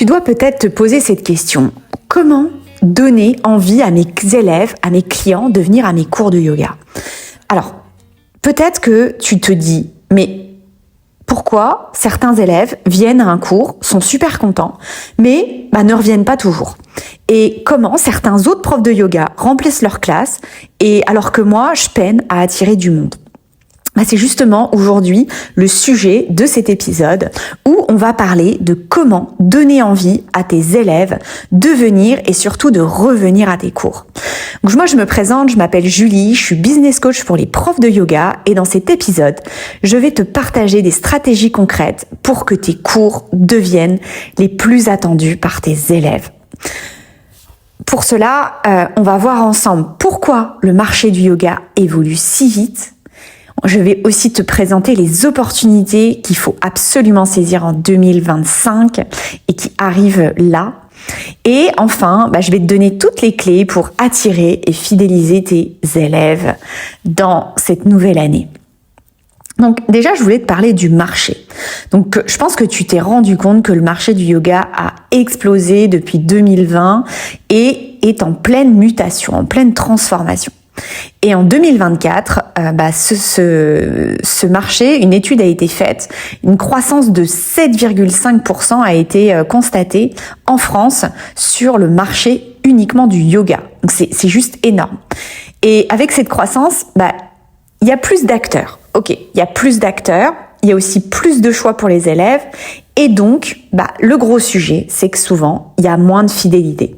Tu dois peut-être te poser cette question. Comment donner envie à mes élèves, à mes clients de venir à mes cours de yoga? Alors, peut-être que tu te dis, mais pourquoi certains élèves viennent à un cours, sont super contents, mais ne reviennent pas toujours? Et comment certains autres profs de yoga remplissent leur classe, et alors que moi, je peine à attirer du monde? C'est justement aujourd'hui le sujet de cet épisode où on va parler de comment donner envie à tes élèves de venir et surtout de revenir à tes cours. Donc moi je me présente, je m'appelle Julie, je suis business coach pour les profs de yoga et dans cet épisode, je vais te partager des stratégies concrètes pour que tes cours deviennent les plus attendus par tes élèves. Pour cela, on va voir ensemble pourquoi le marché du yoga évolue si vite. Je vais aussi te présenter les opportunités qu'il faut absolument saisir en 2025 et qui arrivent là. Et enfin, je vais te donner toutes les clés pour attirer et fidéliser tes élèves dans cette nouvelle année. Donc déjà, je voulais te parler du marché. Donc je pense que tu t'es rendu compte que le marché du yoga a explosé depuis 2020 et est en pleine mutation, en pleine transformation. Et en 2024, ce marché, une étude a été faite, une croissance de 7,5% a été constatée en France sur le marché uniquement du yoga. Donc c'est juste énorme. Et avec cette croissance, il y a plus d'acteurs. Ok, il y a plus d'acteurs, il y a aussi plus de choix pour les élèves. Et donc, le gros sujet, c'est que souvent, il y a moins de fidélité.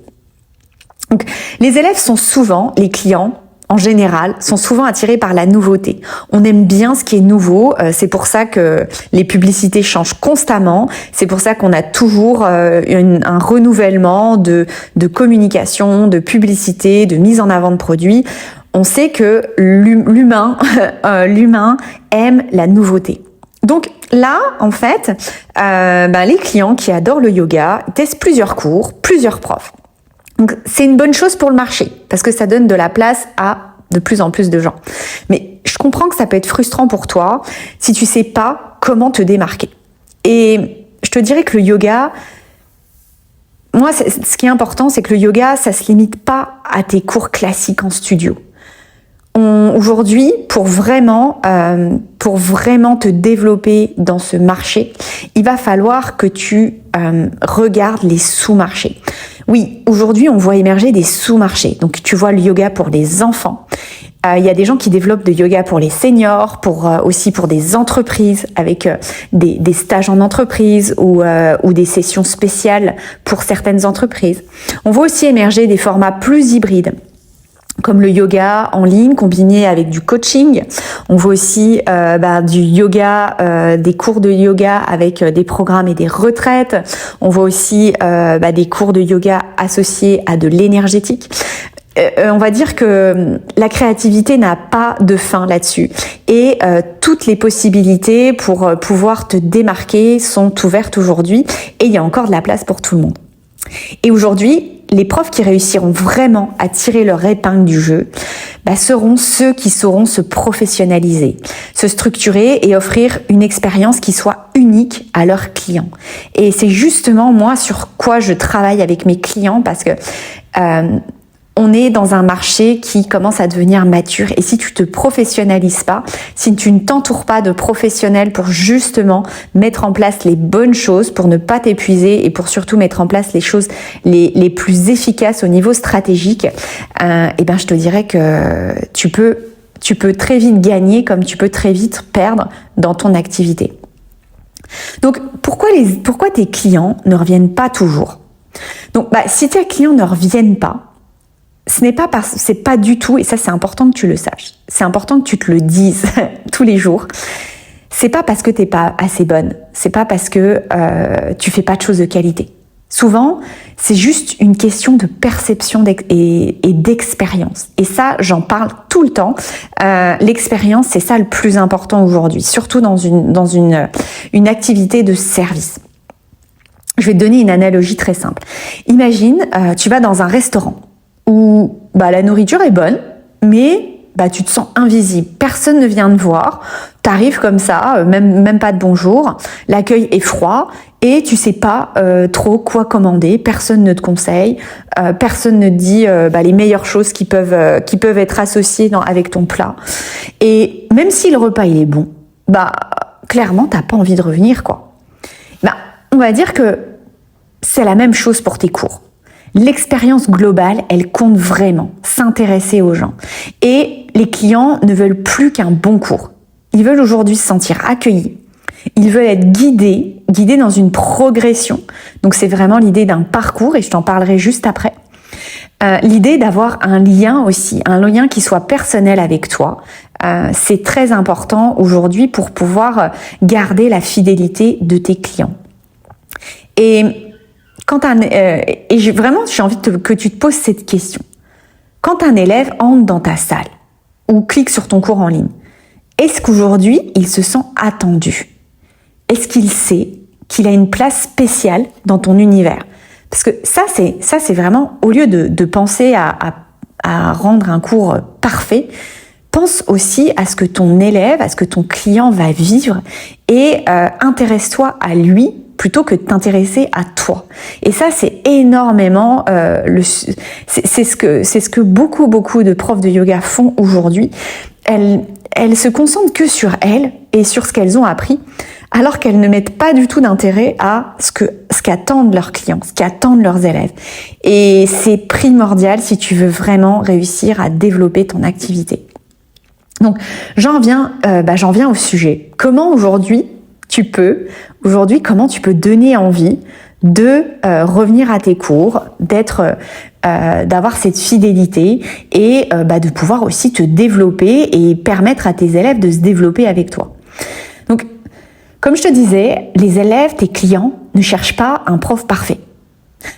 Donc, les élèves sont souvent, les clients, en général, sont souvent attirés par la nouveauté. On aime bien ce qui est nouveau, c'est pour ça que les publicités changent constamment, c'est pour ça qu'on a toujours un renouvellement de communication, de publicité, de mise en avant de produits. On sait que l'humain aime la nouveauté. Donc là, en fait, les clients qui adorent le yoga testent plusieurs cours, plusieurs profs. Donc c'est une bonne chose pour le marché parce que ça donne de la place à de plus en plus de gens. Mais je comprends que ça peut être frustrant pour toi si tu sais pas comment te démarquer. Et je te dirais que le yoga, moi, ce qui est important, c'est que le yoga, ça se limite pas à tes cours classiques en studio. Aujourd'hui, pour vraiment te développer dans ce marché, il va falloir que tu regardes les sous-marchés. Oui, aujourd'hui, on voit émerger des sous-marchés. Donc, tu vois le yoga pour les enfants. Il y a des gens qui développent de yoga pour les seniors, aussi pour des entreprises avec des stages en entreprise ou des sessions spéciales pour certaines entreprises. On voit aussi émerger des formats plus hybrides, comme le yoga en ligne combiné avec du coaching. On voit aussi du yoga, des cours de yoga avec des programmes et des retraites. On voit aussi des cours de yoga associés à de l'énergétique. On va dire que la créativité n'a pas de fin là-dessus et toutes les possibilités pour pouvoir te démarquer sont ouvertes aujourd'hui et il y a encore de la place pour tout le monde. Et aujourd'hui, les profs qui réussiront vraiment à tirer leur épingle du jeu seront ceux qui sauront se professionnaliser, se structurer et offrir une expérience qui soit unique à leurs clients. Et c'est justement moi sur quoi je travaille avec mes clients parce que on est dans un marché qui commence à devenir mature et si tu te professionnalises pas, si tu ne t'entoures pas de professionnels pour justement mettre en place les bonnes choses, pour ne pas t'épuiser et pour surtout mettre en place les choses les plus efficaces au niveau stratégique, je te dirais que tu peux très vite gagner comme tu peux très vite perdre dans ton activité. Donc pourquoi tes clients ne reviennent pas toujours? Donc si tes clients ne reviennent pas, c'est pas du tout, et ça c'est important que tu le saches, c'est important que tu te le dises tous les jours, c'est pas parce que t'es pas assez bonne, c'est pas parce que tu fais pas de choses de qualité. Souvent, c'est juste une question de perception et d'expérience. Et ça, j'en parle tout le temps. L'expérience, c'est ça le plus important aujourd'hui, surtout dans une activité de service. Je vais te donner une analogie très simple. Imagine, tu vas dans un restaurant où la nourriture est bonne, mais bah tu te sens invisible. Personne ne vient te voir. T'arrives comme ça, même pas de bonjour. L'accueil est froid et tu sais pas trop quoi commander. Personne ne te conseille. Personne ne te dit les meilleures choses qui peuvent être associées avec ton plat. Et même si le repas il est bon, bah clairement t'as pas envie de revenir quoi. Bah on va dire que c'est la même chose pour tes cours. L'expérience globale, elle compte vraiment, s'intéresser aux gens. Et les clients ne veulent plus qu'un bon cours. Ils veulent aujourd'hui se sentir accueillis. Ils veulent être guidés dans une progression. Donc c'est vraiment l'idée d'un parcours et je t'en parlerai juste après. L'idée d'avoir un lien aussi, un lien qui soit personnel avec toi. C'est très important aujourd'hui pour pouvoir garder la fidélité de tes clients. Et vraiment, j'ai envie que tu te poses cette question. Quand un élève entre dans ta salle ou clique sur ton cours en ligne, est-ce qu'aujourd'hui, il se sent attendu? Est-ce qu'il sait qu'il a une place spéciale dans ton univers? Parce que ça, c'est vraiment, au lieu de penser à rendre un cours parfait, pense aussi à ce que ton élève, à ce que ton client va vivre et intéresse-toi à lui plutôt que de t'intéresser à toi. Et ça, c'est énormément c'est ce que beaucoup de profs de yoga font aujourd'hui. Elles se concentrent que sur elles et sur ce qu'elles ont appris, alors qu'elles ne mettent pas du tout d'intérêt à ce qu'attendent leurs clients, ce qu'attendent leurs élèves. Et c'est primordial si tu veux vraiment réussir à développer ton activité. Donc, j'en viens au sujet. Comment comment tu peux donner envie de revenir à tes cours, d'avoir cette fidélité et de pouvoir aussi te développer et permettre à tes élèves de se développer avec toi. Donc, comme je te disais, les élèves, tes clients, ne cherchent pas un prof parfait.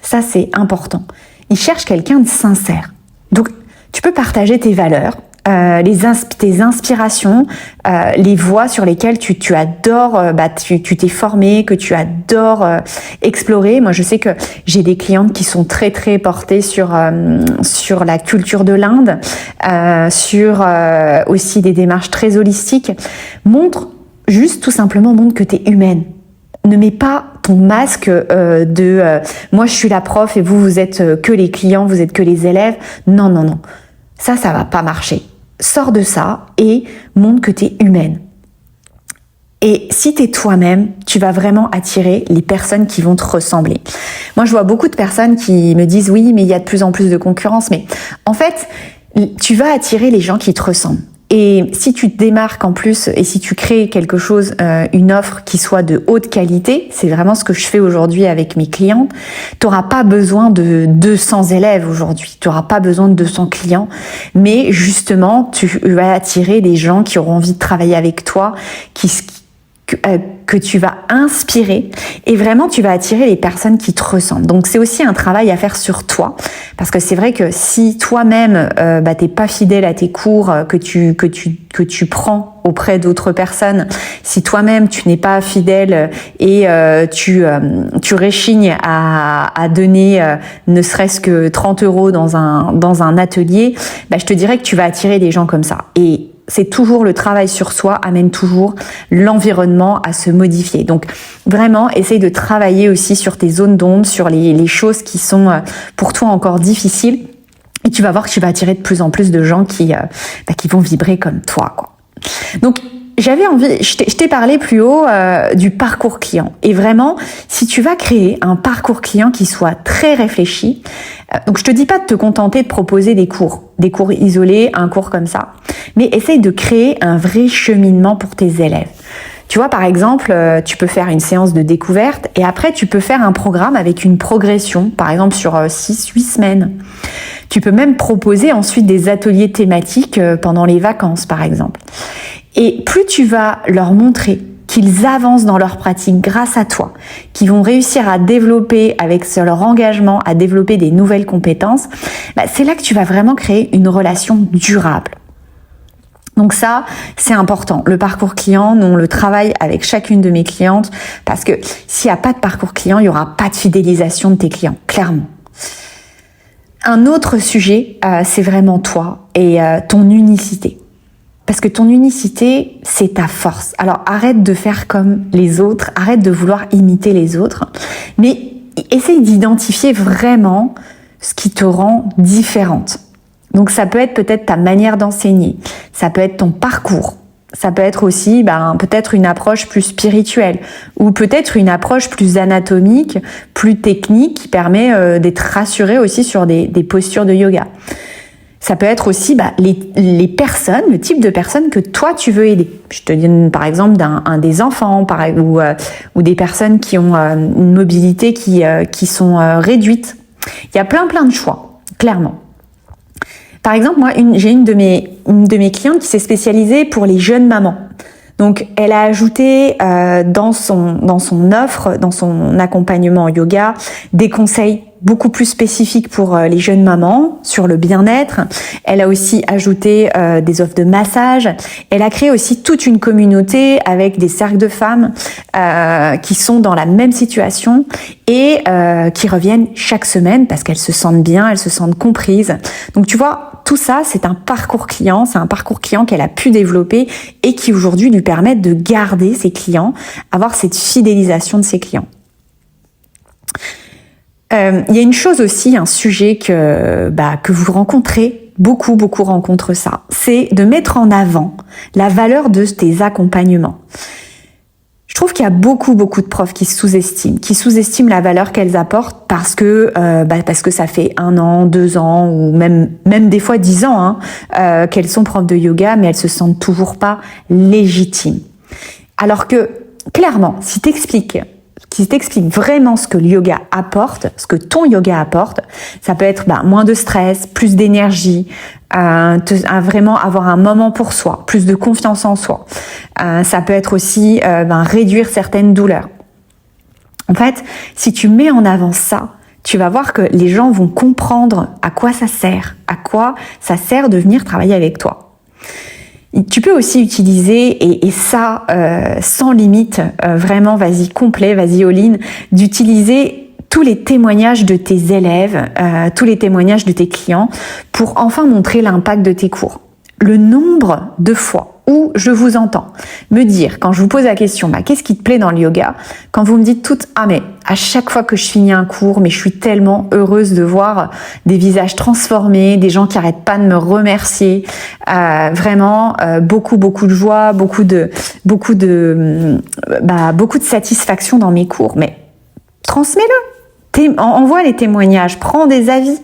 Ça, c'est important. Ils cherchent quelqu'un de sincère. Donc, tu peux partager tes valeurs, tes inspirations, les voies sur lesquelles tu adores, tu t'es formé, que tu adores explorer. Moi, je sais que j'ai des clientes qui sont très très portées sur la culture de l'Inde, sur aussi des démarches très holistiques. Montre que tu es humaine. Ne mets pas ton masque moi je suis la prof et vous êtes que les clients, vous êtes que les élèves. Non. Ça va pas marcher. Sors de ça et montre que tu es humaine. Et si tu es toi-même, tu vas vraiment attirer les personnes qui vont te ressembler. Moi, je vois beaucoup de personnes qui me disent « Oui, mais il y a de plus en plus de concurrence. » Mais en fait, tu vas attirer les gens qui te ressemblent. Et si tu te démarques en plus et si tu crées quelque chose, une offre qui soit de haute qualité, c'est vraiment ce que je fais aujourd'hui avec mes clients, tu n'auras pas besoin de 200 élèves aujourd'hui, tu n'auras pas besoin de 200 clients, mais justement, tu vas attirer des gens qui auront envie de travailler avec toi, que tu vas inspirer et vraiment tu vas attirer les personnes qui te ressemblent. Donc c'est aussi un travail à faire sur toi parce que c'est vrai que si toi-même t'es pas fidèle à tes cours que tu prends auprès d'autres personnes, si toi-même tu n'es pas fidèle et tu réchignes à donner ne serait-ce que 30 € dans un atelier, je te dirais que tu vas attirer des gens comme ça. Et c'est toujours le travail sur soi amène toujours l'environnement à se modifier. Donc vraiment, essaye de travailler aussi sur tes zones d'ombre, sur les choses qui sont pour toi encore difficiles. Et tu vas voir que tu vas attirer de plus en plus de gens qui vont vibrer comme toi, quoi. Donc j'avais envie, je t'ai parlé plus haut du parcours client. Et vraiment, si tu vas créer un parcours client qui soit très réfléchi, donc je te dis pas de te contenter de proposer des cours isolés, un cours comme ça, mais essaye de créer un vrai cheminement pour tes élèves. Tu vois, par exemple, tu peux faire une séance de découverte et après tu peux faire un programme avec une progression, par exemple sur 6-8 semaines. Tu peux même proposer ensuite des ateliers thématiques pendant les vacances, par exemple. Et plus tu vas leur montrer qu'ils avancent dans leur pratique grâce à toi, qu'ils vont réussir à développer avec leur engagement, à développer des nouvelles compétences, c'est là que tu vas vraiment créer une relation durable. Donc ça, c'est important. Le parcours client, nous on le travaille avec chacune de mes clientes parce que s'il n'y a pas de parcours client, il n'y aura pas de fidélisation de tes clients, clairement. Un autre sujet, c'est vraiment toi et ton unicité. Parce que ton unicité, c'est ta force. Alors arrête de faire comme les autres, arrête de vouloir imiter les autres, mais essaye d'identifier vraiment ce qui te rend différente. Donc ça peut être peut-être ta manière d'enseigner, ça peut être ton parcours, ça peut être aussi peut-être une approche plus spirituelle ou peut-être une approche plus anatomique, plus technique qui permet d'être rassuré aussi sur des postures de yoga. Ça peut être aussi les personnes, le type de personnes que toi tu veux aider. Je te donne par exemple un des enfants ou des personnes qui ont une mobilité qui sont réduites. Il y a plein de choix, clairement. Par exemple, moi, j'ai une de mes clientes qui s'est spécialisée pour les jeunes mamans. Donc, elle a ajouté dans son offre, dans son accompagnement en yoga, des conseils beaucoup plus spécifiques pour les jeunes mamans sur le bien-être. Elle a aussi ajouté des offres de massage. Elle a créé aussi toute une communauté avec des cercles de femmes qui sont dans la même situation et qui reviennent chaque semaine parce qu'elles se sentent bien, elles se sentent comprises. Donc tu vois, tout ça, c'est un parcours client qu'elle a pu développer et qui aujourd'hui lui permet de garder ses clients, avoir cette fidélisation de ses clients. Il y a une chose aussi, un sujet que vous rencontrez, beaucoup rencontrent ça, c'est de mettre en avant la valeur de tes accompagnements. Je trouve qu'il y a beaucoup de profs qui sous-estiment la valeur qu'elles apportent parce que ça fait 1 an, 2 ans ou même des fois 10 ans qu'elles sont profs de yoga, mais elles se sentent toujours pas légitimes. Alors que clairement, si t'expliques vraiment ce que le yoga apporte, ce que ton yoga apporte, ça peut être moins de stress, plus d'énergie, vraiment avoir un moment pour soi, plus de confiance en soi. Ça peut être aussi réduire certaines douleurs. En fait, si tu mets en avant ça, tu vas voir que les gens vont comprendre à quoi ça sert de venir travailler avec toi. Tu peux aussi utiliser, et ça, sans limite, vraiment, vas-y complet, vas-y all-in, d'utiliser tous les témoignages de tes élèves, tous les témoignages de tes clients pour enfin montrer l'impact de tes cours. Le nombre de fois où je vous entends me dire, quand je vous pose la question, qu'est-ce qui te plaît dans le yoga? Quand vous me dites toutes, mais à chaque fois que je finis un cours, mais je suis tellement heureuse de voir des visages transformés, des gens qui arrêtent pas de me remercier, vraiment beaucoup de joie, beaucoup de satisfaction dans mes cours. Mais transmets-le, envoie les témoignages, prends des avis.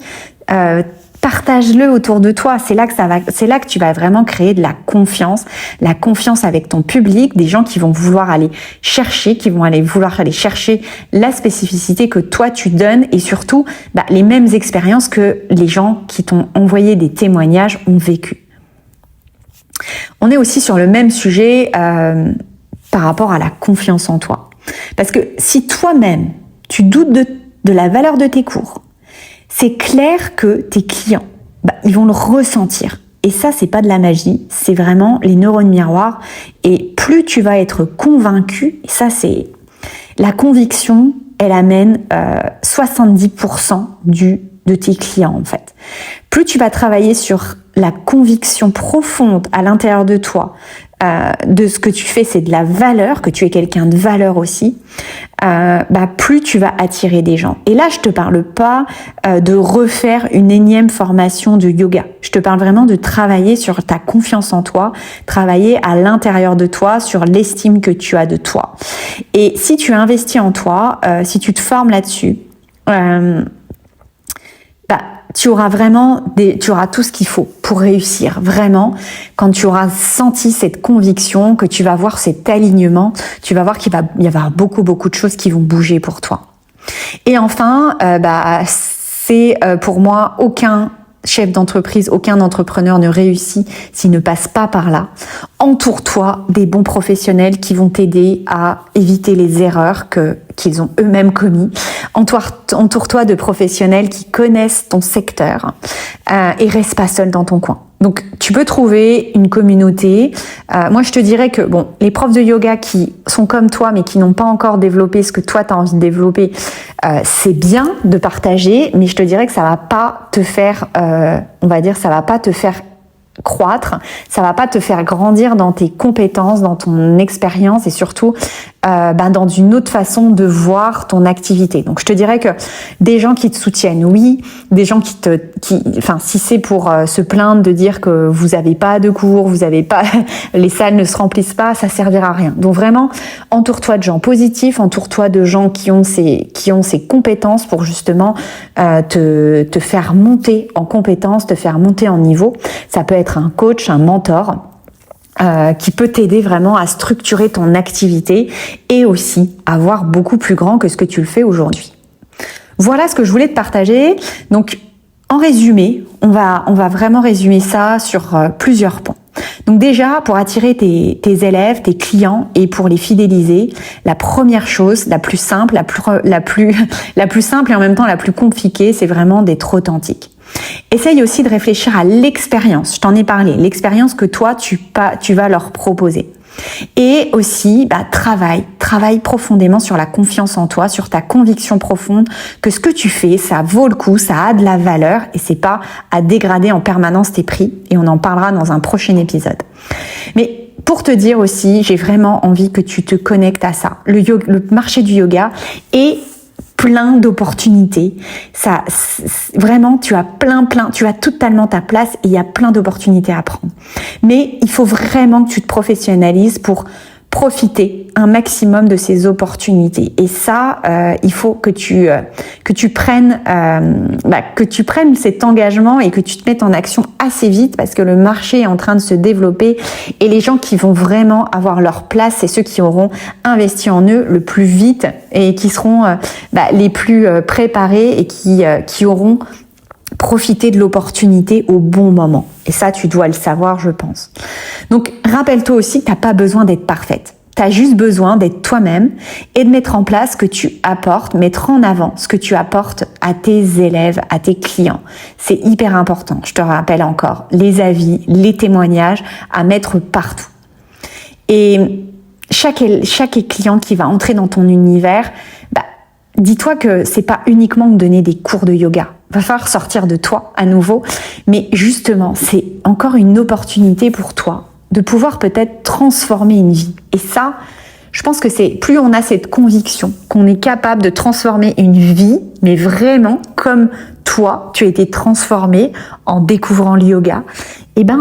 Partage-le autour de toi. C'est là que tu vas vraiment créer de la confiance avec ton public, des gens qui vont vouloir aller chercher, la spécificité que toi tu donnes et surtout les mêmes expériences que les gens qui t'ont envoyé des témoignages ont vécu. On est aussi sur le même sujet par rapport à la confiance en toi. Parce que si toi-même tu doutes de la valeur de tes cours, c'est clair que tes clients, ils vont le ressentir. Et ça, c'est pas de la magie, c'est vraiment les neurones miroirs. Et plus tu vas être convaincu, et ça c'est la conviction, elle amène 70% de tes clients en fait. Plus tu vas travailler sur la conviction profonde à l'intérieur de toi, de ce que tu fais, c'est de la valeur, que tu es quelqu'un de valeur aussi, plus tu vas attirer des gens. Et là, je te parle pas de refaire une énième formation de yoga. Je te parle vraiment de travailler sur ta confiance en toi, travailler à l'intérieur de toi, sur l'estime que tu as de toi. Et si tu investis en toi, si tu te formes là-dessus, tu auras tout ce qu'il faut pour réussir. Vraiment, quand tu auras senti cette conviction, que tu vas voir cet alignement, tu vas voir qu'il va y avoir beaucoup de choses qui vont bouger pour toi. Et enfin, c'est pour moi aucun chef d'entreprise, aucun entrepreneur ne réussit s'il ne passe pas par là. Entoure-toi des bons professionnels qui vont t'aider à éviter les erreurs qu'ils ont eux-mêmes commis. Entoure-toi de professionnels qui connaissent ton secteur et reste pas seul dans ton coin. Donc, tu peux trouver une communauté. Moi, je te dirais que, bon, les profs de yoga qui sont comme toi, mais qui n'ont pas encore développé ce que toi, tu as envie de développer, c'est bien de partager, mais je te dirais que ça va pas te faire, ça va pas te faire croître, ça va pas te faire grandir dans tes compétences, dans ton expérience et surtout dans une autre façon de voir ton activité. Donc je te dirais que des gens qui te soutiennent, oui, des gens si c'est pour se plaindre de dire que vous avez pas de cours, vous avez pas, les salles ne se remplissent pas, ça servira à rien. Donc vraiment, entoure-toi de gens positifs, entoure-toi de gens qui ont ces compétences pour justement te faire monter en compétences, te faire monter en niveau. Ça peut être un coach, un mentor, qui peut t'aider vraiment à structurer ton activité et aussi à voir beaucoup plus grand que ce que tu le fais aujourd'hui. Voilà ce que je voulais te partager. Donc, en résumé, on va vraiment résumer ça sur plusieurs points. Donc déjà, pour attirer tes élèves, tes clients et pour les fidéliser, la première chose, la plus simple, la plus simple et en même temps la plus compliquée, c'est vraiment d'être authentique. Essaye aussi de réfléchir à l'expérience. Je t'en ai parlé, l'expérience que toi tu vas leur proposer. Et aussi, travaille profondément sur la confiance en toi, sur ta conviction profonde que ce que tu fais, ça vaut le coup, ça a de la valeur et c'est pas à dégrader en permanence tes prix. Et on en parlera dans un prochain épisode. Mais pour te dire aussi, j'ai vraiment envie que tu te connectes à ça. Le marché du yoga est plein d'opportunités. Ça, vraiment, tu as tu as totalement ta place et il y a plein d'opportunités à prendre. Mais il faut vraiment que tu te professionnalises pour profiter un maximum de ces opportunités. Et ça, il faut que tu prennes cet engagement et que tu te mettes en action assez vite parce que le marché est en train de se développer et les gens qui vont vraiment avoir leur place, c'est ceux qui auront investi en eux le plus vite et qui seront les plus préparés et qui auront profiter de l'opportunité au bon moment. Et ça, tu dois le savoir, je pense. Donc, rappelle-toi aussi que t'as pas besoin d'être parfaite. T'as juste besoin d'être toi-même et de mettre en place ce que tu apportes, mettre en avant ce que tu apportes à tes élèves, à tes clients. C'est hyper important. Je te rappelle encore, les avis, les témoignages à mettre partout. Et chaque client qui va entrer dans ton univers, dis-toi que c'est pas uniquement de donner des cours de yoga. Va falloir sortir de toi à nouveau, mais justement, c'est encore une opportunité pour toi de pouvoir peut-être transformer une vie. Et ça, je pense que c'est plus on a cette conviction qu'on est capable de transformer une vie, mais vraiment comme toi, tu as été transformé en découvrant le yoga,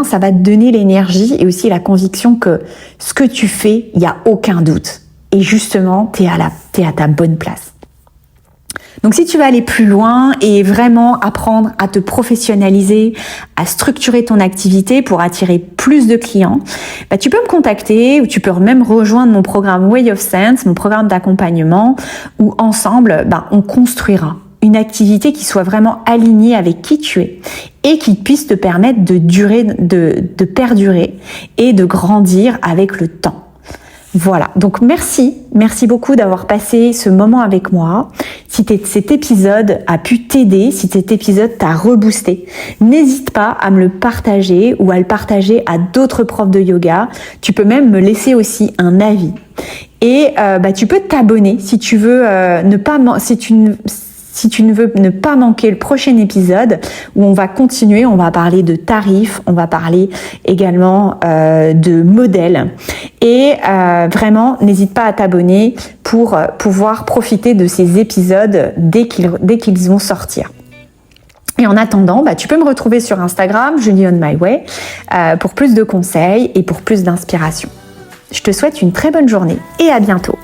ça va te donner l'énergie et aussi la conviction que ce que tu fais, il n'y a aucun doute. Et justement, t'es à ta bonne place. Donc si tu veux aller plus loin et vraiment apprendre à te professionnaliser, à structurer ton activité pour attirer plus de clients, tu peux me contacter ou tu peux même rejoindre mon programme Way of Sense, mon programme d'accompagnement où ensemble, on construira une activité qui soit vraiment alignée avec qui tu es et qui puisse te permettre de perdurer et de grandir avec le temps. Voilà, donc merci beaucoup d'avoir passé ce moment avec moi. Si cet épisode a pu t'aider, si cet épisode t'a reboosté, n'hésite pas à me le partager ou à le partager à d'autres profs de yoga. Tu peux même me laisser aussi un avis. Et tu peux t'abonner si tu veux si tu ne veux ne pas manquer le prochain épisode où on va continuer, on va parler de tarifs, on va parler également de modèles et vraiment n'hésite pas à t'abonner pour pouvoir profiter de ces épisodes dès qu'ils vont sortir. Et en attendant, tu peux me retrouver sur Instagram, Julie on my way, pour plus de conseils et pour plus d'inspiration. Je te souhaite une très bonne journée et à bientôt.